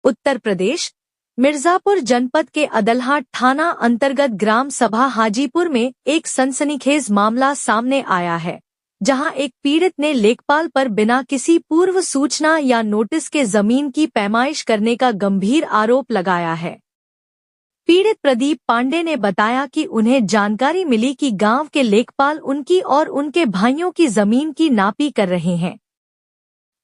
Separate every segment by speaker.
Speaker 1: उत्तर प्रदेश, मिर्जापुर जनपद के अदलहाट थाना अंतर्गत ग्राम सभा हाजीपुर में एक सनसनीखेज मामला सामने आया है, जहां एक पीड़ित ने लेखपाल पर बिना किसी पूर्व सूचना या नोटिस के जमीन की पैमाइश करने का गंभीर आरोप लगाया है। पीड़ित प्रदीप पांडे ने बताया कि उन्हें जानकारी मिली कि गांव के लेखपाल उनकी और उनके भाइयों की जमीन की नापी कर रहे हैं।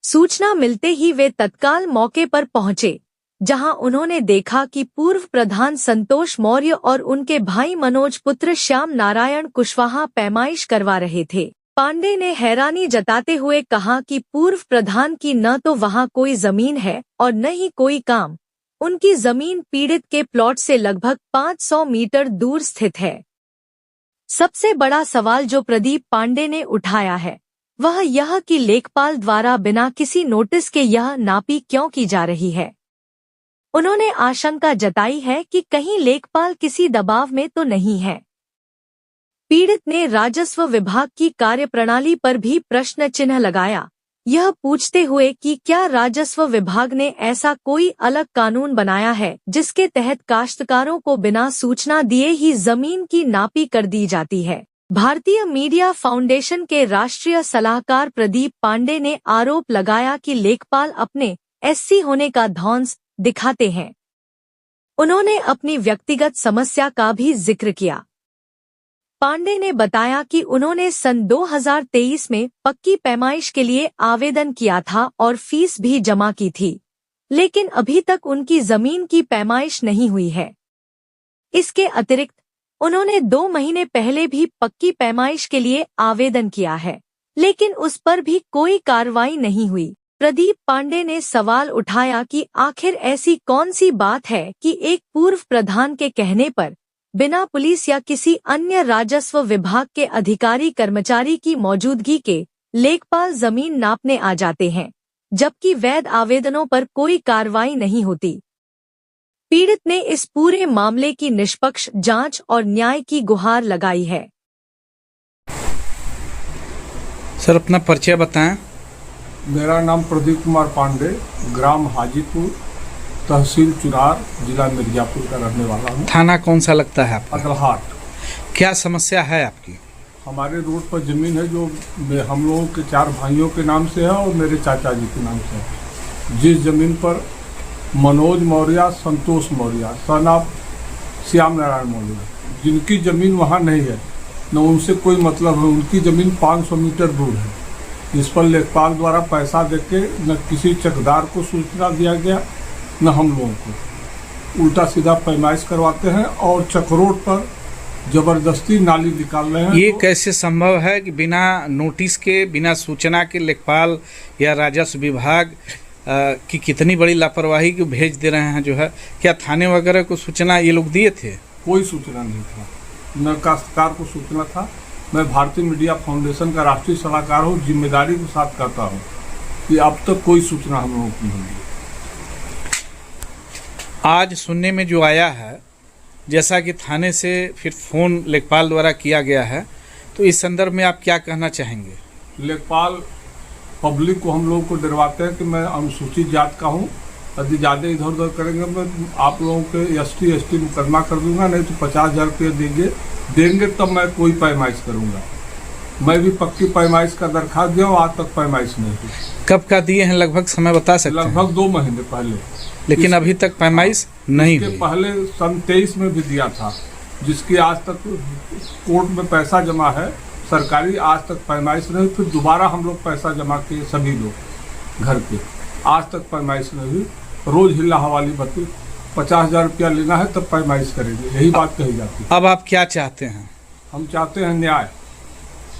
Speaker 1: सूचना मिलते ही वे तत्काल मौके पर पहुंचे, जहां उन्होंने देखा कि पूर्व प्रधान संतोष मौर्य और उनके भाई मनोज पुत्र श्याम नारायण कुशवाहा पैमाइश करवा रहे थे। पांडे ने हैरानी जताते हुए कहा कि पूर्व प्रधान की न तो वहां कोई जमीन है और न ही कोई काम। उनकी जमीन पीड़ित के प्लॉट से लगभग 500 मीटर दूर स्थित है। सबसे बड़ा सवाल जो प्रदीप पांडे ने उठाया है वह यह कि लेखपाल द्वारा बिना किसी नोटिस के यह नापी क्यों की जा रही है। उन्होंने आशंका जताई है कि कहीं लेखपाल किसी दबाव में तो नहीं है। पीड़ित ने राजस्व विभाग की कार्यप्रणाली पर भी प्रश्न चिन्ह लगाया, यह पूछते हुए कि क्या राजस्व विभाग ने ऐसा कोई अलग कानून बनाया है जिसके तहत काश्तकारों को बिना सूचना दिए ही जमीन की नापी कर दी जाती है। भारतीय मीडिया फाउंडेशन के राष्ट्रीय सलाहकार प्रदीप पांडे ने आरोप लगाया कि लेखपाल अपने एससी होने का धौंस दिखाते हैं। उन्होंने अपनी व्यक्तिगत समस्या का भी जिक्र किया। पांडे ने बताया कि उन्होंने सन 2023 में पक्की पैमाइश के लिए आवेदन किया था और फीस भी जमा की थी, लेकिन अभी तक उनकी जमीन की पैमाइश नहीं हुई है। इसके अतिरिक्त उन्होंने 2 महीने पहले भी पक्की पैमाइश के लिए आवेदन किया है, लेकिन उस पर भी कोई कार्रवाई नहीं हुई। प्रदीप पांडे ने सवाल उठाया कि आखिर ऐसी कौन सी बात है कि एक पूर्व प्रधान के कहने पर बिना पुलिस या किसी अन्य राजस्व विभाग के अधिकारी कर्मचारी की मौजूदगी के लेखपाल जमीन नापने आ जाते हैं, जबकि वैध आवेदनों पर कोई कार्रवाई नहीं होती। पीड़ित ने इस पूरे मामले की निष्पक्ष जांच और न्याय की गुहार लगाई है।
Speaker 2: सर, अपना परिचय बताएं।
Speaker 3: मेरा नाम प्रदीप कुमार पांडे, ग्राम हाजीपुर, तहसील चुनार, जिला मिर्जापुर का रहने वाला हूँ।
Speaker 2: थाना कौन सा लगता है आपका?
Speaker 3: अदलहाट।
Speaker 2: क्या समस्या है आपकी?
Speaker 3: हमारे रोड पर जमीन है जो हम लोगों के 4 भाइयों के नाम से है और मेरे चाचा जी के नाम से है, जिस जमीन पर मनोज मौर्य, संतोष मौर्य, सन ऑफ श्याम नारायण मौर्य, जिनकी जमीन वहाँ नहीं है, न उनसे कोई मतलब है। उनकी जमीन 500 मीटर दूर है। इस पर लेखपाल द्वारा पैसा देके न किसी चकदार को सूचना दिया गया, न हम लोगों को। उल्टा सीधा पैमाइश करवाते हैं और चक्रोड पर जबरदस्ती नाली निकाल रहे हैं।
Speaker 2: ये कैसे संभव है कि बिना नोटिस के, बिना सूचना के लेखपाल या राजस्व विभाग की कितनी बड़ी लापरवाही को भेज दे रहे हैं? जो है, क्या थाने वगैरह को सूचना ये लोग दिए थे?
Speaker 3: कोई सूचना नहीं था, न काश्तकार को सूचना था। मैं भारतीय मीडिया फाउंडेशन का राष्ट्रीय सलाहकार हूँ, जिम्मेदारी के साथ कहता हूँ कि अब तक कोई सूचना हम लोगों को नहीं मिली।
Speaker 2: आज सुनने में जो आया है, जैसा कि थाने से फिर फोन लेखपाल द्वारा किया गया है, तो इस संदर्भ में आप क्या कहना चाहेंगे?
Speaker 3: लेखपाल पब्लिक को, हम लोगों को डरवाते हैं कि मैं अनुसूचित जात का हूँ, यदि ज़्यादा इधर उधर करेंगे मैं आप लोगों के ST मुकदमा कर दूंगा, नहीं तो 50,000 रुपये देंगे तब मैं कोई पैमाइश करूंगा। मैं भी पक्की पैमाइश का दरखास्त दिया, आज तक पैमाइश नहीं हुई।
Speaker 2: कब का दिए हैं, लगभग समय बता सकते हैं?
Speaker 3: लगभग 2 महीने पहले।
Speaker 2: लेकिन अभी तक पैमाइश नहीं हुई।
Speaker 3: पहले सन 23 में भी दिया था, जिसकी आज तक कोर्ट में पैसा जमा है सरकारी, आज तक पैमाइश नहीं। फिर दोबारा हम लोग पैसा जमा किए सभी लोग घर के, आज तक पैमाइश नहीं हुई। रोज हिला हवाली बत्ती 50,000 रुपया लेना है तब पैमाइश करेंगे, यही बात कही जाती है।
Speaker 2: अब आप क्या चाहते हैं?
Speaker 3: हम चाहते हैं न्याय।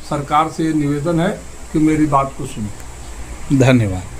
Speaker 3: सरकार से ये निवेदन है कि मेरी बात को सुने।
Speaker 2: धन्यवाद।